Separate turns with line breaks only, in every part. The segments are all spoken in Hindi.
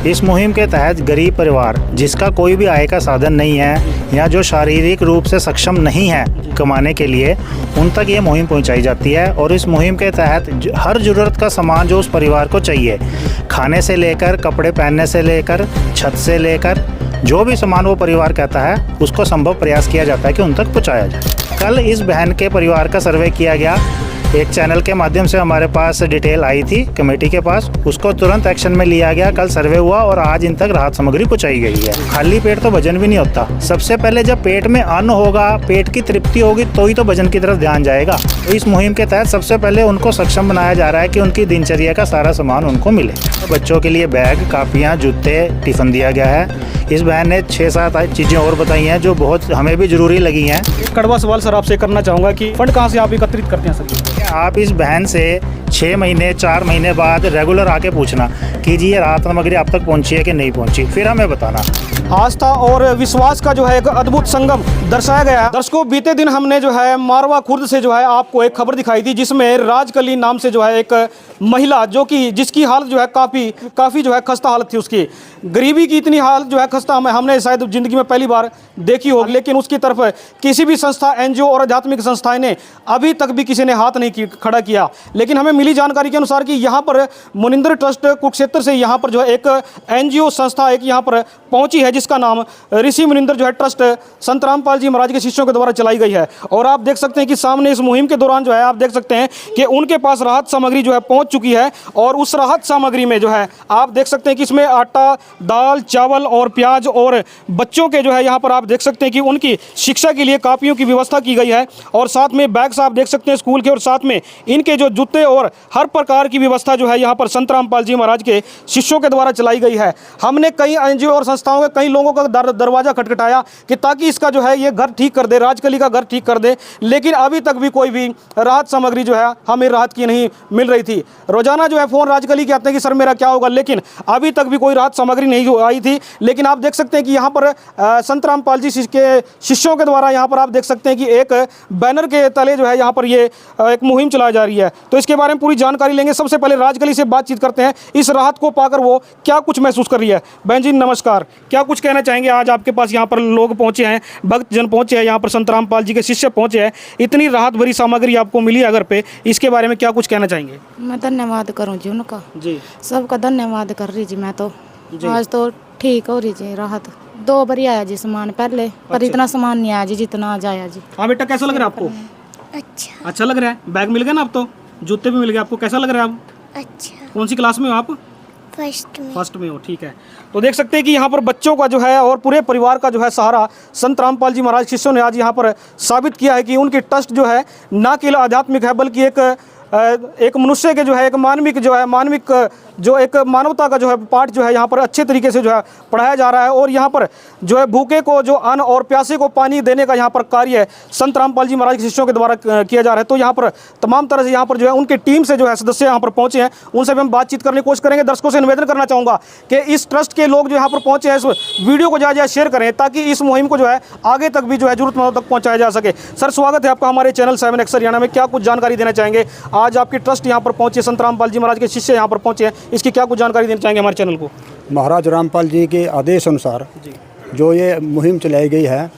इस मुहिम के तहत गरीब परिवार जिसका कोई भी आय का साधन नहीं है या जो शारीरिक रूप से सक्षम नहीं है कमाने के लिए, उन तक ये मुहिम पहुंचाई जाती है। और इस मुहिम के तहत हर ज़रूरत का सामान जो उस परिवार को चाहिए, खाने से लेकर कपड़े पहनने से लेकर छत से लेकर जो भी सामान वो परिवार कहता है, उसको संभव प्रयास किया जाता है कि उन तक पहुंचाया जाए। कल इस बहन के परिवार का सर्वे किया गया, एक चैनल के माध्यम से हमारे पास डिटेल आई थी कमेटी के पास, उसको तुरंत एक्शन में लिया गया। कल सर्वे हुआ और आज इन तक राहत सामग्री पहुंचाई गई है। खाली पेट तो भजन भी नहीं होता। सबसे पहले जब पेट में अन्न होगा, पेट की तृप्ति होगी, तो ही तो भजन की तरफ ध्यान जाएगा। तो इस मुहिम के तहत सबसे पहले उनको सक्षम बनाया जा रहा है कि उनकी दिनचर्या का सारा सामान उनको मिले। तो बच्चों के लिए बैग, कापियाँ, जूते, टिफ़िन दिया गया है। इस बहन ने 6-7 चीज़ें और बताई हैं जो बहुत हमें भी ज़रूरी लगी हैं।
कड़वा सवाल सर आपसे करना चाहूँगा कि फंड कहाँ से आप एकत्रित करते हैं सर?
आप इस बहन से 6 महीने 4 महीने बाद रेगुलर आके पूछना कि जी ये राहत सामग्री आप तक पहुंची है कि नहीं पहुंची, फिर हमें बताना।
आस्था और विश्वास का जो है एक अद्भुत संगम दर्शाया गया है। दर्शकों, बीते दिन हमने जो है मारवा खुर्द से जो है आपको एक खबर दिखाई थी, जिसमें राजकली नाम से जो है एक महिला जो कि जिसकी हालत जो है काफ़ी जो है खस्ता हालत थी। उसकी गरीबी की इतनी हालत जो है खस्ता हमने शायद ज़िंदगी में पहली बार देखी होगी। लेकिन उसकी तरफ किसी भी संस्था, NGO और आध्यात्मिक संस्थाएं ने अभी तक भी किसी ने हाथ नहीं खड़ा किया। लेकिन हमें मिली जानकारी के अनुसार कि यहाँ पर मुनिंदर ट्रस्ट कुरुक्षेत्र से यहाँ पर जो है एक NGO संस्था एक यहाँ पर पहुँची है, जिसका नाम ऋषि मुनिंदर जो है ट्रस्ट संत रामपाल जी महाराज के शिष्यों के द्वारा चलाई गई है। और आप देख सकते हैं कि सामने इस मुहिम के दौरान जो है आप देख सकते हैं कि उनके पास राहत सामग्री जो है पहुंच चुकी है। और उस राहत सामग्री में जो है आप देख सकते हैं कि इसमें आटा, दाल, चावल और प्याज और बच्चों के जो है यहाँ पर आप देख सकते हैं कि उनकी शिक्षा के लिए कापियों की व्यवस्था की गई है। और साथ में बैग्स आप देख सकते हैं स्कूल के, और साथ में इनके जो जूते और हर प्रकार की व्यवस्था जो है यहाँ पर संत रामपाल जी महाराज के शिष्यों के द्वारा चलाई गई है। हमने कई NGO और संस्थाओं के कई लोगों का दरवाज़ा खटखटाया कि ताकि इसका जो है ये घर ठीक कर दे, राजकली का घर ठीक कर दे। लेकिन अभी तक भी कोई भी राहत सामग्री जो है हमें राहत की नहीं मिल रही थी। रोजाना जो है फ़ोन राजकली के आते हैं कि सर मेरा क्या होगा, लेकिन अभी तक भी कोई राहत सामग्री नहीं आई थी। लेकिन आप देख सकते हैं कि यहाँ पर संत रामपाल जी के शिष्यों के द्वारा यहाँ पर आप देख सकते हैं कि एक बैनर के तले जो है यहाँ पर ये एक मुहिम चलाई जा रही है। तो इसके बारे में पूरी जानकारी लेंगे। सबसे पहले राजकली से बातचीत करते हैं, इस राहत को पाकर वो क्या कुछ महसूस कर रही है। बहन जी नमस्कार, क्या कुछ कहना चाहेंगे? आज आपके पास यहाँ पर लोग पहुँचे हैं, भक्तजन पहुँचे हैं, यहाँ पर संत रामपाल जी के शिष्य पहुँचे हैं, इतनी राहत भरी सामग्री आपको मिली है घर पे, इसके बारे में क्या कुछ कहना चाहेंगे?
मैं धन्यवाद करूँ जी उनका,
जी
सबका धन्यवाद कर रही जी। मैं तो आज तो ठीक हो रही जी, राहत 2 बारी आया जी सामान पहले, पर इतना सामान नहीं आया जी जितना आज आया जी।
हाँ बेटा, कैसा लग रहा है आपको? अच्छा लग रहा है। बैग मिल गया ना, अब तो जूते भी मिल गए आपको, कैसा लग रहा है अब?
अच्छा।
कौन सी क्लास में हो आप?
फर्स्ट
में हो, ठीक है। तो देख सकते हैं कि यहाँ पर बच्चों का जो है और पूरे परिवार का जो है सहारा संत रामपाल जी महाराज शिष्यों ने आज यहाँ पर साबित किया है कि उनकी ट्रस्ट जो है न केवल आध्यात्मिक है, बल्कि एक मनुष्य के जो है एक मानविक जो एक मानवता का जो है पाठ जो है यहाँ पर अच्छे तरीके से जो है पढ़ाया जा रहा है। और यहाँ पर जो है भूखे को जो अन्न और प्यासे को पानी देने का यहाँ पर कार्य संत रामपाल जी महाराज के शिष्यों के द्वारा किया जा रहा है। तो यहाँ पर तमाम तरह से यहाँ पर जो है उनकी टीम से जो है सदस्य यहाँ पर पहुँचे हैं, उनसे भी हम बातचीत करने की कोशिश करेंगे। दर्शकों से निवेदन करना चाहूँगा कि इस ट्रस्ट के लोग जो यहाँ पर पहुँचे हैं इस वीडियो को ज़्यादा शेयर करें, ताकि इस मुहिम को जो है आगे तक भी जो है जरूरतमंदों तक पहुँचाया जा सके। सर स्वागत है आपका हमारे चैनल 7 हरियाणा में। क्या कुछ जानकारी देना चाहेंगे? आज आपकी ट्रस्ट यहाँ पर पहुँचे, संत रामपाल जी महाराज के शिष्य यहाँ पर पहुँचे हैं, इसकी क्या कुछ जानकारी देना चाहेंगे हमारे चैनल को?
महाराज रामपाल जी के आदेश अनुसार जो ये मुहिम चलाई गई है,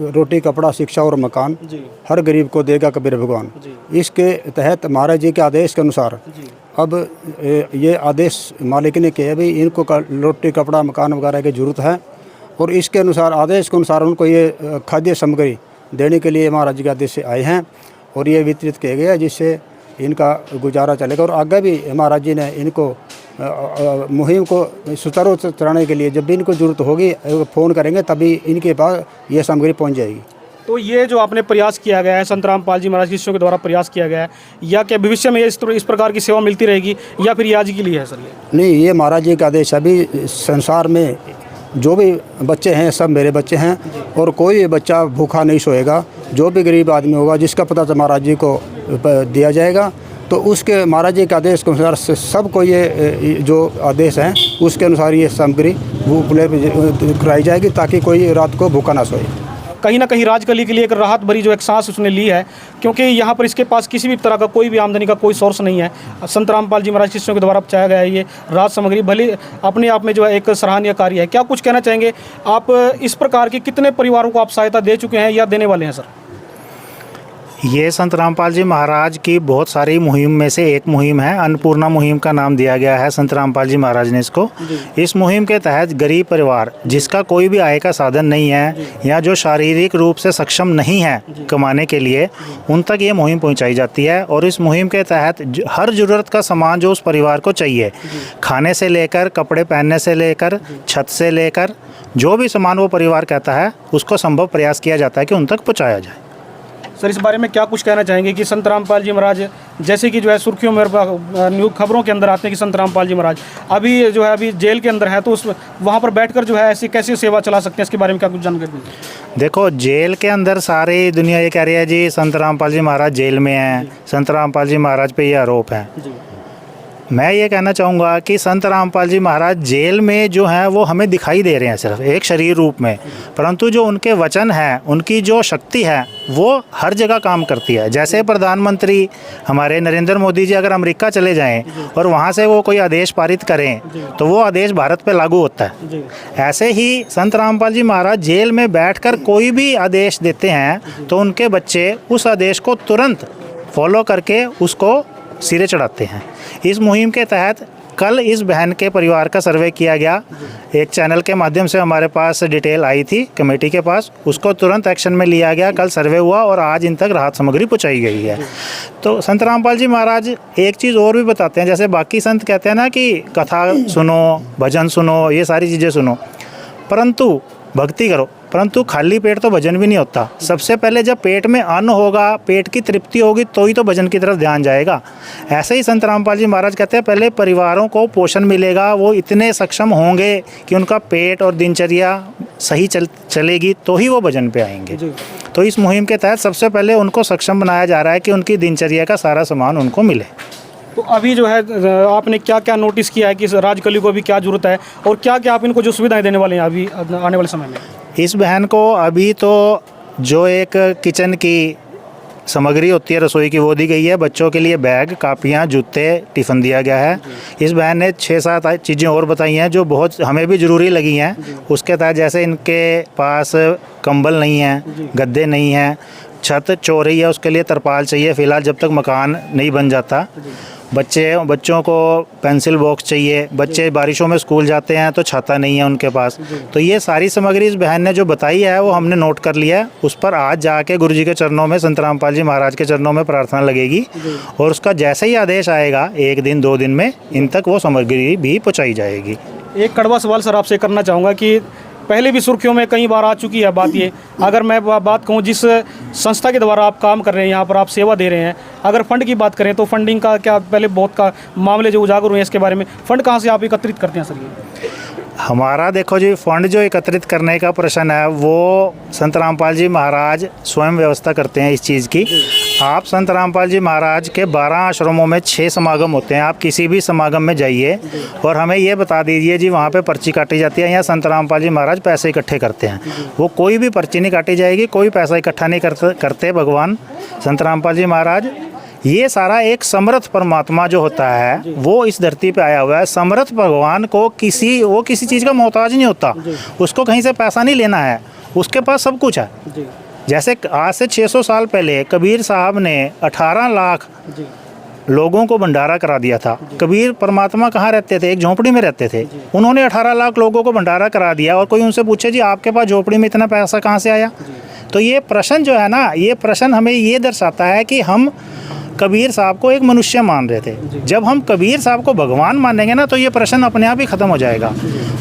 रोटी, कपड़ा, शिक्षा और मकान हर गरीब को देगा कबीर भगवान, इसके तहत महाराज जी के आदेश के अनुसार अब ये आदेश मालिक ने किया भी इनको रोटी, कपड़ा, मकान वगैरह की ज़रूरत है। और इसके अनुसार आदेश के अनुसार उनको ये खाद्य सामग्री देने के लिए महाराज जी के आदेश से आए हैं और ये वितरित किया गया, जिससे इनका गुजारा चलेगा। और आगे भी महाराज जी ने इनको मुहिम को सुचारू चलाने के लिए जब भी इनको ज़रूरत होगी फ़ोन करेंगे, तभी इनके पास ये सामग्री पहुंच जाएगी।
तो ये जो आपने प्रयास किया गया है, संत रामपाल जी महाराज शिष्यों के द्वारा प्रयास किया गया है, या क्या भविष्य में इस प्रकार की सेवा मिलती रहेगी, या फिर ये आज के लिए है सर?
नहीं, ये महाराज जी का आदेश। अभी संसार में जो भी बच्चे हैं सब मेरे बच्चे हैं, और कोई भी बच्चा भूखा नहीं सोएगा। जो भी गरीब आदमी होगा जिसका पता महाराज जी को दिया जाएगा, तो उसके महाराज जी के आदेश के अनुसार सबको ये जो आदेश हैं उसके अनुसार ये सामग्री उपलब्ध कराई जाएगी, ताकि कोई रात को भूखा ना सोए।
कहीं ना कहीं राजकली के लिए एक राहत भरी जो एक सांस उसने ली है, क्योंकि यहाँ पर इसके पास किसी भी तरह का कोई भी आमदनी का कोई सोर्स नहीं है। संत रामपाल जी महाराज शिष्यों के द्वारा पहुँचाया गया है ये राहत सामग्री, भले अपने आप में जो है एक सराहनीय कार्य है। क्या कुछ कहना चाहेंगे आप? इस प्रकार के कितने परिवारों को आप सहायता दे चुके हैं या देने वाले हैं सर?
ये संत रामपाल जी महाराज की बहुत सारी मुहिम में से एक मुहिम है। अन्नपूर्णा मुहिम का नाम दिया गया है संत रामपाल जी महाराज ने इसको। इस मुहिम के तहत गरीब परिवार जिसका कोई भी आय का साधन नहीं है या जो शारीरिक रूप से सक्षम नहीं है कमाने के लिए, उन तक ये मुहिम पहुंचाई जाती है। और इस मुहिम के तहत हर ज़रूरत का सामान जो उस परिवार को चाहिए, खाने से लेकर कपड़े पहनने से लेकर छत से लेकर जो भी सामान वो परिवार कहता है, उसको संभव प्रयास किया जाता है कि उन तक पहुँचाया जाए।
सर, इस बारे में क्या कुछ कहना चाहेंगे कि संत रामपाल जी महाराज जैसे कि जो है सुर्खियों में न्यूज़ खबरों के अंदर आते हैं कि संत रामपाल जी महाराज अभी जो है अभी जेल के अंदर है, तो उस वहाँ पर बैठकर जो है ऐसी कैसी सेवा चला सकते हैं, इसके बारे में क्या कुछ जानकारी दें?
देखो, जेल के अंदर सारी दुनिया ये कह रही है जी संत रामपाल जी महाराज जेल में हैं, संत रामपाल जी महाराज पे ये आरोप है। मैं ये कहना चाहूँगा कि संत रामपाल जी महाराज जेल में जो हैं वो हमें दिखाई दे रहे हैं सिर्फ एक शरीर रूप में, परंतु जो उनके वचन हैं, उनकी जो शक्ति है वो हर जगह काम करती है। जैसे प्रधानमंत्री हमारे नरेंद्र मोदी जी अगर अमेरिका चले जाएं और वहाँ से वो कोई आदेश पारित करें तो वो आदेश भारत पे लागू होता है। ऐसे ही संत रामपाल जी महाराज जेल में बैठकर कोई भी आदेश देते हैं तो उनके बच्चे उस आदेश को तुरंत फॉलो करके उसको सिरे चढ़ाते हैं। इस मुहिम के तहत कल इस बहन के परिवार का सर्वे किया गया। एक चैनल के माध्यम से हमारे पास डिटेल आई थी कमेटी के पास, उसको तुरंत एक्शन में लिया गया। कल सर्वे हुआ और आज इन तक राहत सामग्री पहुंचाई गई है। तो संत रामपाल जी महाराज एक चीज़ और भी बताते हैं, जैसे बाकी संत कहते हैं ना कि कथा सुनो, भजन सुनो, ये सारी चीज़ें सुनो, परंतु भक्ति करो, परंतु खाली पेट तो भजन भी नहीं होता। सबसे पहले जब पेट में अन्न होगा, पेट की तृप्ति होगी, तो ही तो भजन की तरफ ध्यान जाएगा। ऐसे ही संत रामपाल जी महाराज कहते हैं पहले परिवारों को पोषण मिलेगा, वो इतने सक्षम होंगे कि उनका पेट और दिनचर्या सही चलेगी तो ही वो भजन पे आएंगे। तो इस मुहिम के तहत सबसे पहले उनको सक्षम बनाया जा रहा है कि उनकी दिनचर्या का सारा सामान उनको मिले।
तो अभी जो है आपने क्या क्या नोटिस किया है कि राजकली को अभी क्या ज़रूरत है और क्या क्या आप इनको जो सुविधाएं देने वाले हैं अभी आने वाले समय में?
इस बहन को अभी तो जो एक किचन की सामग्री होती है रसोई की वो दी गई है। बच्चों के लिए बैग, कापियाँ, जूते, टिफ़िन दिया गया है। इस बहन ने 6-7 चीज़ें और बताई हैं जो बहुत हमें भी ज़रूरी लगी हैं। उसके तहत जैसे इनके पास कंबल नहीं है, गद्दे नहीं हैं, छत चो रही है, उसके लिए तरपाल चाहिए फ़िलहाल जब तक मकान नहीं बन जाता। बच्चों को पेंसिल बॉक्स चाहिए, बच्चे बारिशों में स्कूल जाते हैं तो छाता नहीं है उनके पास। तो ये सारी सामग्री इस बहन ने जो बताई है वो हमने नोट कर लिया है। उस पर आज जाके गुरु जी के चरणों में, संत रामपाल जी महाराज के चरणों में प्रार्थना लगेगी और उसका जैसे ही आदेश आएगा 1 दिन 2 दिन में इन तक वो सामग्री भी पहुँचाई जाएगी।
एक कड़वा सवाल सर आपसे करना चाहूँगा कि पहले भी सुर्खियों में कई बार आ चुकी है बात ये, अगर मैं बात कहूँ जिस संस्था के द्वारा आप काम कर रहे हैं, यहाँ पर आप सेवा दे रहे हैं, अगर फंड की बात करें तो फंडिंग का क्या पहले बहुत का मामले जो उजागर हुए हैं इसके बारे में, फंड कहाँ से आप एकत्रित करते हैं सर? ये
हमारा देखो जी, फंड जो एकत्रित करने का प्रश्न है वो संत रामपाल जी महाराज स्वयं व्यवस्था करते हैं इस चीज़ की। आप संत रामपाल जी महाराज के 12 आश्रमों में 6 समागम होते हैं। आप किसी भी समागम में जाइए और हमें ये बता दीजिए जी वहाँ पे पर्ची काटी जाती है या संत रामपाल जी महाराज पैसे इकट्ठे करते हैं। वो कोई भी पर्ची नहीं काटी जाएगी, कोई पैसा इकट्ठा नहीं करते भगवान संत रामपाल जी महाराज। ये सारा एक समर्थ परमात्मा जो होता है वो इस धरती पे आया हुआ है। समर्थ भगवान को किसी चीज़ का मोहताज नहीं होता, उसको कहीं से पैसा नहीं लेना है, उसके पास सब कुछ है। जैसे आज से 600 साल पहले कबीर साहब ने 18 लाख लोगों को भंडारा करा दिया था। कबीर परमात्मा कहाँ रहते थे? एक झोंपड़ी में रहते थे। उन्होंने 18 लाख लोगों को भंडारा करा दिया और कोई उनसे पूछे जी आपके पास झोंपड़ी में इतना पैसा कहाँ से आया? तो ये प्रश्न जो है ना, ये प्रश्न हमें ये दर्शाता है कि हम कबीर साहब को एक मनुष्य मान रहे थे। जब हम कबीर साहब को भगवान मानेंगे ना तो ये प्रश्न अपने आप ही ख़त्म हो जाएगा।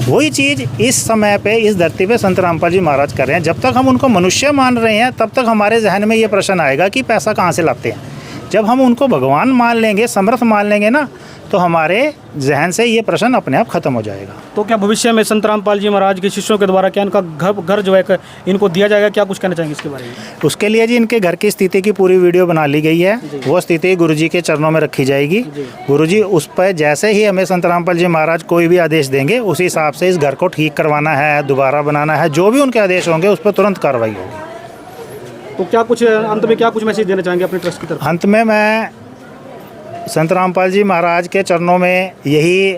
वही चीज़ इस समय पे इस धरती पे संत रामपाल जी महाराज कर रहे हैं। जब तक हम उनको मनुष्य मान रहे हैं तब तक हमारे जहन में ये प्रश्न आएगा कि पैसा कहाँ से लाते हैं। जब हम उनको भगवान मान लेंगे, समर्थ मान लेंगे ना, तो हमारे जहन से ये प्रश्न अपने आप ख़त्म हो जाएगा।
तो क्या भविष्य में संत रामपाल जी महाराज के शिष्यों के द्वारा क्या इनका घर जो है इनको दिया जाएगा? क्या कुछ कहना चाहेंगे इसके बारे में?
उसके लिए जी इनके घर की स्थिति की पूरी वीडियो बना ली गई है। वो स्थिति गुरुजी के चरणों में रखी जाएगी। गुरुजी उस पर जैसे ही हमें संत रामपाल जी महाराज कोई भी आदेश देंगे उसी हिसाब से इस घर को ठीक करवाना है, दोबारा बनाना है, जो भी उनके आदेश होंगे उस पर तुरंत कार्रवाई होगी।
तो क्या कुछ अंत में क्या कुछ मैसेज देना चाहेंगे अपने ट्रस्ट की तरफ?
अंत में मैं संत रामपाल जी महाराज के चरणों में यही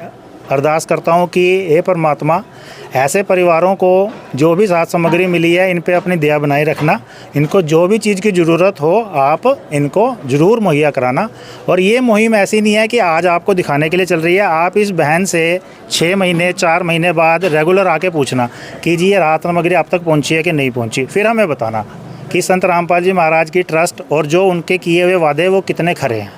अरदास करता हूँ कि हे परमात्मा, ऐसे परिवारों को जो भी साथ सामग्री मिली है इन पे अपनी दया बनाए रखना। इनको जो भी चीज़ की ज़रूरत हो आप इनको ज़रूर मुहैया कराना। और ये मुहिम ऐसी नहीं है कि आज आपको दिखाने के लिए चल रही है। आप इस बहन से 6 महीने 4 महीने बाद रेगुलर आके पूछना कि जी ये राहत सामग्री आप तक पहुँची है कि नहीं पहुँची। फिर हमें बताना कि संत रामपाल जी महाराज की ट्रस्ट और जो उनके किए हुए वादे वो कितने खरे हैं।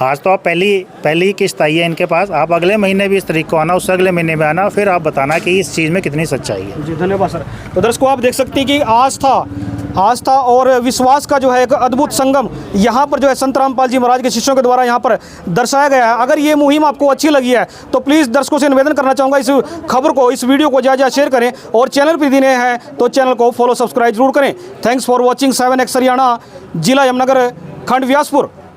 आज तो आप पहली किस्त आई है इनके पास, आप अगले महीने भी इस तारीख को आना, उससे अगले महीने में आना, फिर आप बताना कि इस चीज़ में कितनी सच्चाई है।
जी धन्यवाद सर। तो दर्शकों आप देख सकते हैं कि आस्था और विश्वास का जो है एक अद्भुत संगम यहाँ पर जो है संत रामपाल जी महाराज के शिष्यों के द्वारा यहाँ पर दर्शाया गया है। अगर ये मुहिम आपको अच्छी लगी है तो प्लीज़ दर्शकों से निवेदन करना चाहूँगा, इस खबर को, इस वीडियो को ज़्यादा शेयर करें और चैनल पर नए हैं तो चैनल को फॉलो सब्सक्राइब जरूर करें। Thanks for watching 7X Haryana, जिला यमुनानगर, खंड व्यासपुर।